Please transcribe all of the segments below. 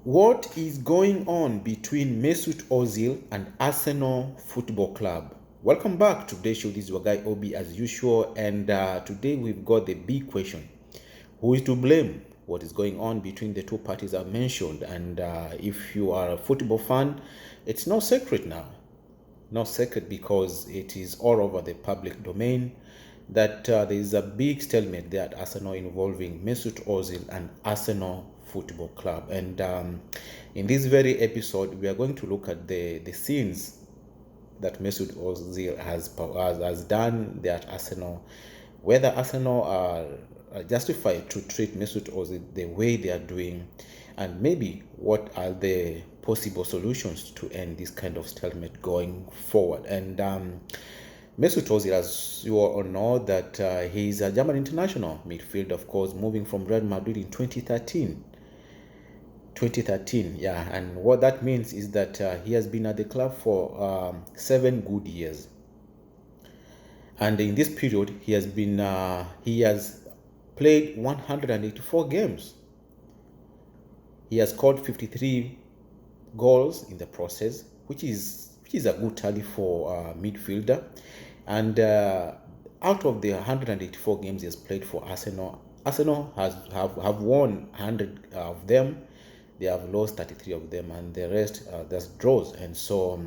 What is going on between Mesut Ozil and Arsenal Football Club? Welcome back to today's show. This is your guy Obi as usual, and today we've got the big question: who is to blame? What is going on between the two parties I mentioned? And if you are a football fan, it's no secret now. No secret because it is all over the public domain that there is a big stalemate there at Arsenal involving Mesut Ozil and Arsenal Football Club. And in this very episode, we are going to look at the scenes that Mesut Ozil has done there at Arsenal, whether Arsenal are justified to treat Mesut Ozil the way they are doing, and maybe what are the possible solutions to end this kind of stalemate going forward. And Mesut Ozil, as you all know, that he is a German international midfielder, of course, moving from Real Madrid in 2013. 2013, yeah, and what that means is that he has been at the club for 7 good years, and in this period he has played 184 games. He has scored 53 goals in the process, which is a good tally for a midfielder. And out of the 184 games he has played for Arsenal, Arsenal have won 100 of them. They have lost 33 of them, and the rest there's draws. And so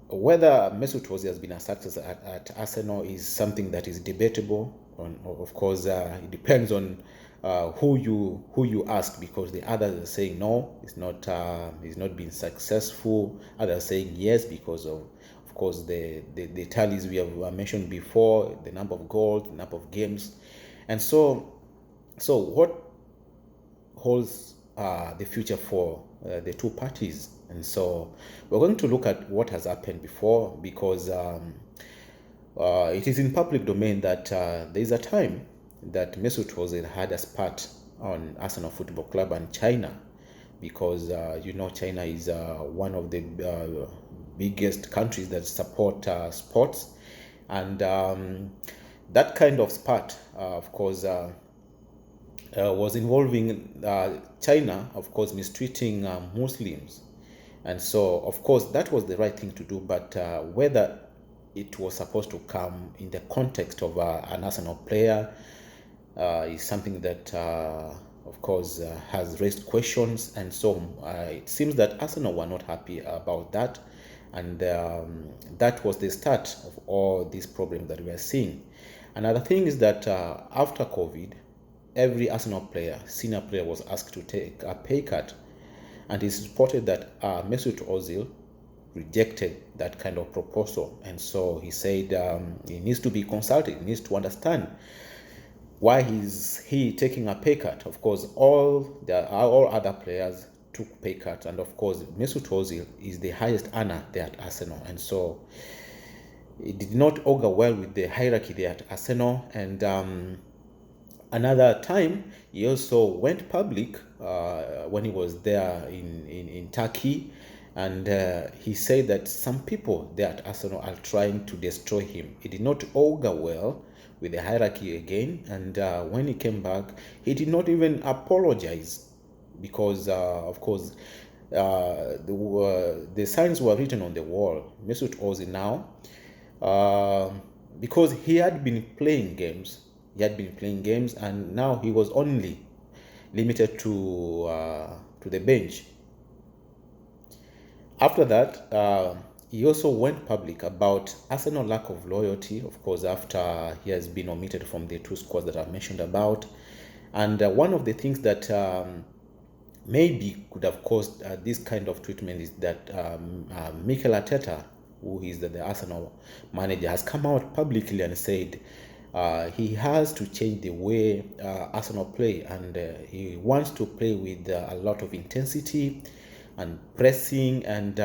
whether Mesut Ozil has been a success at Arsenal is something that is debatable. Of course, it depends on who you ask, because the others are saying no, it's not been successful. Others are saying yes because of course the tallies we have mentioned before, the number of goals, the number of games, and so what holds the future for the two parties. And so we're going to look at what has happened before, because it is in public domain that there is a time that Mesut Ozil had a spat on Arsenal Football Club and China, because China is one of the biggest countries that support sports, and that kind of spat, of course, was involving China, of course, mistreating Muslims. And so, of course, that was the right thing to do, but whether it was supposed to come in the context of an Arsenal player is something that, of course, has raised questions. And so it seems that Arsenal were not happy about that. And that was the start of all these problems that we are seeing. Another thing is that after COVID, every Arsenal player, senior player, was asked to take a pay cut. And it's reported that Mesut Ozil rejected that kind of proposal. And so he said he needs to be consulted, he needs to understand why he taking a pay cut. Of course, all other players took pay cuts, and of course Mesut Ozil is the highest earner there at Arsenal. And so it did not augur well with the hierarchy there at Arsenal. And another time, he also went public when he was there in Turkey, and he said that some people there at Arsenal are trying to destroy him. It did not augur well with the hierarchy again, and when he came back, he did not even apologize, because of course the signs were written on the wall. Mesut Ozil now, because he had been playing games, and now he was only limited to the bench. After that, he also went public about Arsenal lack of loyalty, of course, after he has been omitted from the two squads that I mentioned about. And one of the things that maybe could have caused this kind of treatment is that Mikel Arteta, who is the Arsenal manager, has come out publicly and said he has to change the way Arsenal play, and he wants to play with a lot of intensity and pressing, and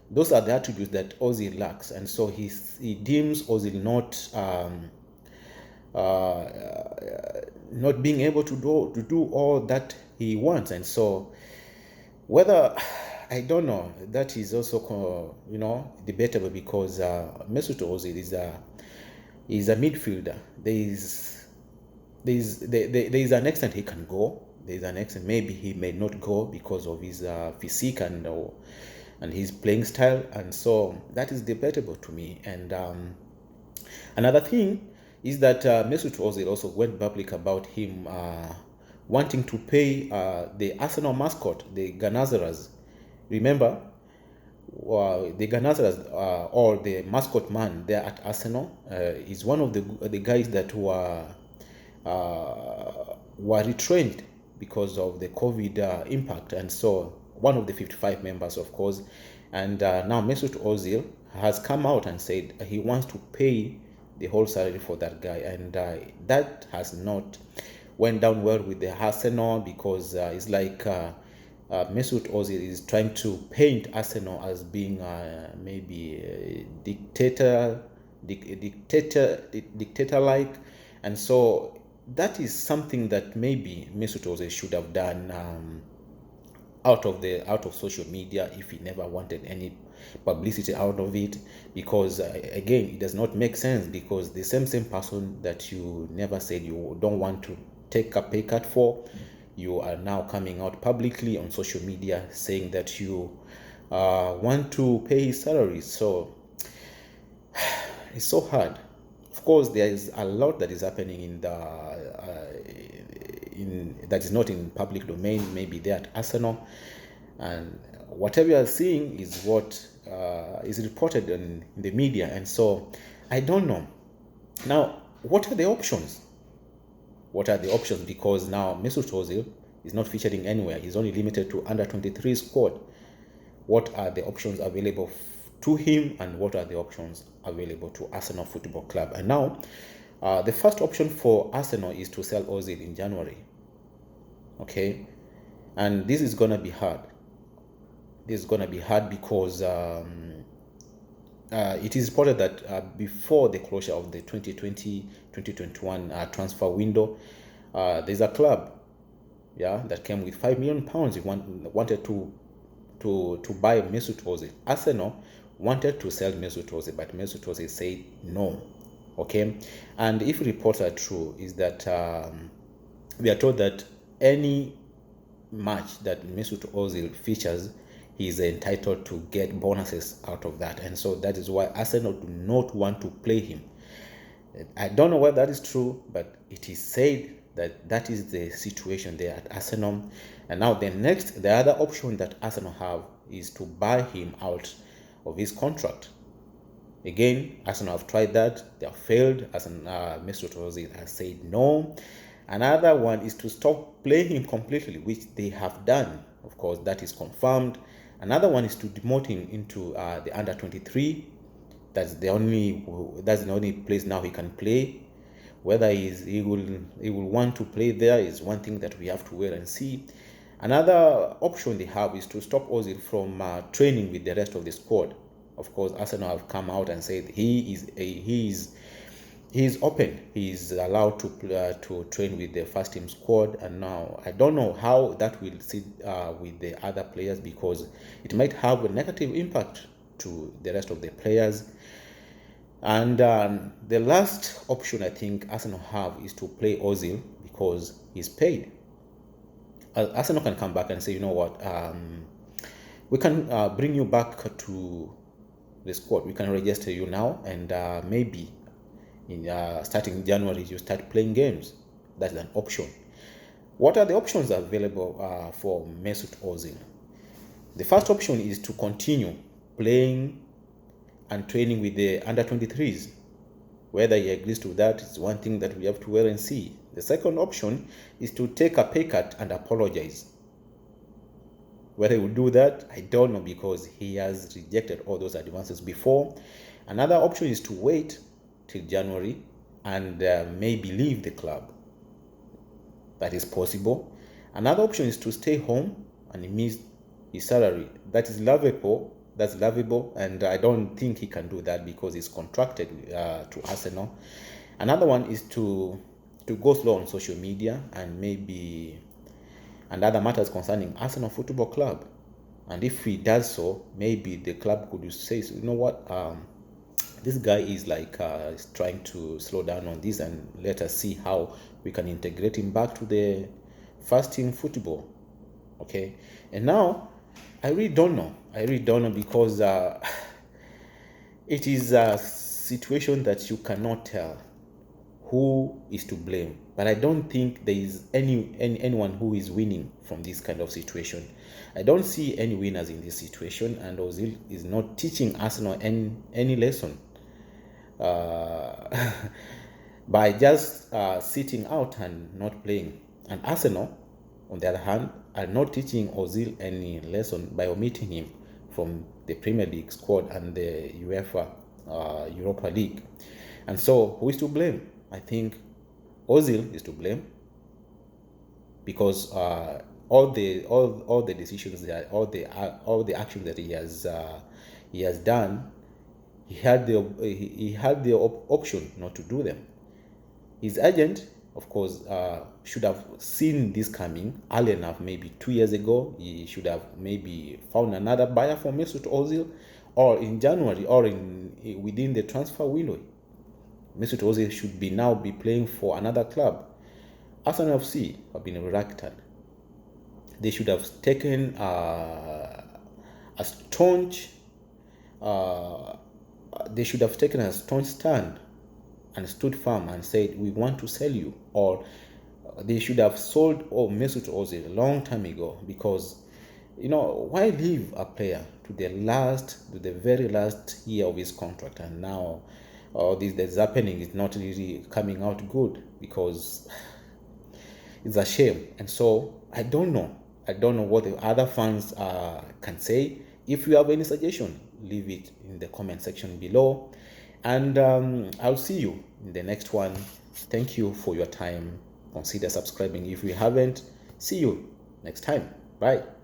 those are the attributes that Ozil lacks. And so he deems Ozil not being able to do all that he wants. And so whether, I don't know, that is also debatable, because Mesut Ozil is a midfielder. There is an extent he can go, there's an extent maybe he may not go because of his physique and his playing style, and so that is debatable to me. And another thing is that Mesut Ozil also went public about him wanting to pay the Arsenal mascot, the Ganazaras. Remember, the Ganazaras, or the mascot man there at Arsenal, is one of the guys that were retrenched because of the COVID impact, and so one of the 55 members, of course. And now Mesut Ozil has come out and said he wants to pay the whole salary for that guy, and that has not went down well with the Arsenal, because it's like Mesut Ozil is trying to paint Arsenal as being maybe a dictator-like, and so that is something that maybe Mesut Ozil should have done out of social media, if he never wanted any publicity out of it, because again, it does not make sense, because the same person that you never said you don't want to take a pay cut for, you are now coming out publicly on social media saying that you want to pay his salary. So it's so hard. Of course, there is a lot that is happening in that is not in public domain, maybe there at Arsenal, and whatever you are seeing is what is reported in the media, and so I don't know. Now, what are the options? What are the options? Because now Mesut Ozil is not featuring anywhere. He's only limited to under 23 squad. What are the options available to him, and what are the options available to Arsenal Football Club? And now, the first option for Arsenal is to sell Ozil in January. Okay, and this is gonna be hard. This is gonna be hard because it is reported that before the closure of the 2020-2021 transfer window, there's a club, that came with £5 million. He wanted to buy Mesut Ozil. Arsenal wanted to sell Mesut Ozil, but Mesut Ozil said no. Okay, and if reports are true, is that we are told that any match that Mesut Ozil features, he is entitled to get bonuses out of that, and so that is why Arsenal do not want to play him. I don't know whether that is true, but it is said that is the situation there at Arsenal. And now the other option that Arsenal have is to buy him out of his contract. Again, Arsenal have tried that, they have failed, as Mesut Ozil has said no. Another one is to stop playing him completely, which they have done. Of course, that is confirmed. Another one is to demote him into the under 23. That's the only place now he can play. Whether he will want to play there is one thing that we have to wait and see. Another option they have is to stop Ozil from training with the rest of the squad. Of course, Arsenal have come out and said he is open. He is allowed to train with the first team squad. And now I don't know how that will sit with the other players, because it might have a negative impact to the rest of the players. And the last option I think Arsenal have is to play Ozil because he's paid. Arsenal can come back and say, you know what, we can bring you back to the squad. We can register you now, and maybe starting in January you start playing games. That's an option. What are the options available for Mesut Ozil? The first option is to continue playing and training with the under 23s. Whether he agrees to that is one thing that we have to wait and see. The second option is to take a pay cut and apologize. Whether he will do that, I don't know, because he has rejected all those advances before. Another option is to wait till January and maybe leave the club. That is possible. Another option is to stay home and miss his salary. That is lovable. That's lovable, and I don't think he can do that because he's contracted to Arsenal. Another one is to go slow on social media and other matters concerning Arsenal Football Club. And if he does so, maybe the club could say, you know what, this guy is is trying to slow down on this, and let us see how we can integrate him back to the first team football. Okay, and now I really don't know. Because it is a situation that you cannot tell who is to blame. But I don't think there is anyone who is winning from this kind of situation. I don't see any winners in this situation, and Ozil is not teaching Arsenal any lesson by just sitting out and not playing. And Arsenal, on the other hand, are not teaching Ozil any lesson by omitting him from the Premier League squad and the UEFA Europa League. And so, who is to blame? I think Ozil is to blame, because all the decisions that all the actions that he has done, he had the option not to do them. His agent, of course, should have seen this coming early enough. Maybe 2 years ago, he should have maybe found another buyer for Mesut Ozil, or in January, or within the transfer window. Mesut Ozil should now be playing for another club. Arsenal FC have been reluctant. They should have taken a staunch stand and stood firm and said, we want to sell you. Or they should have sold Mesut Ozil a long time ago, because why leave a player to the very last year of his contract, and now all this that's happening is not really coming out good, because it's a shame. And so I don't know what the other fans can say. If you have any suggestion, leave it in the comment section below, and I'll see you in the next one. Thank you for your time. Consider subscribing if you haven't. See you next time. Bye.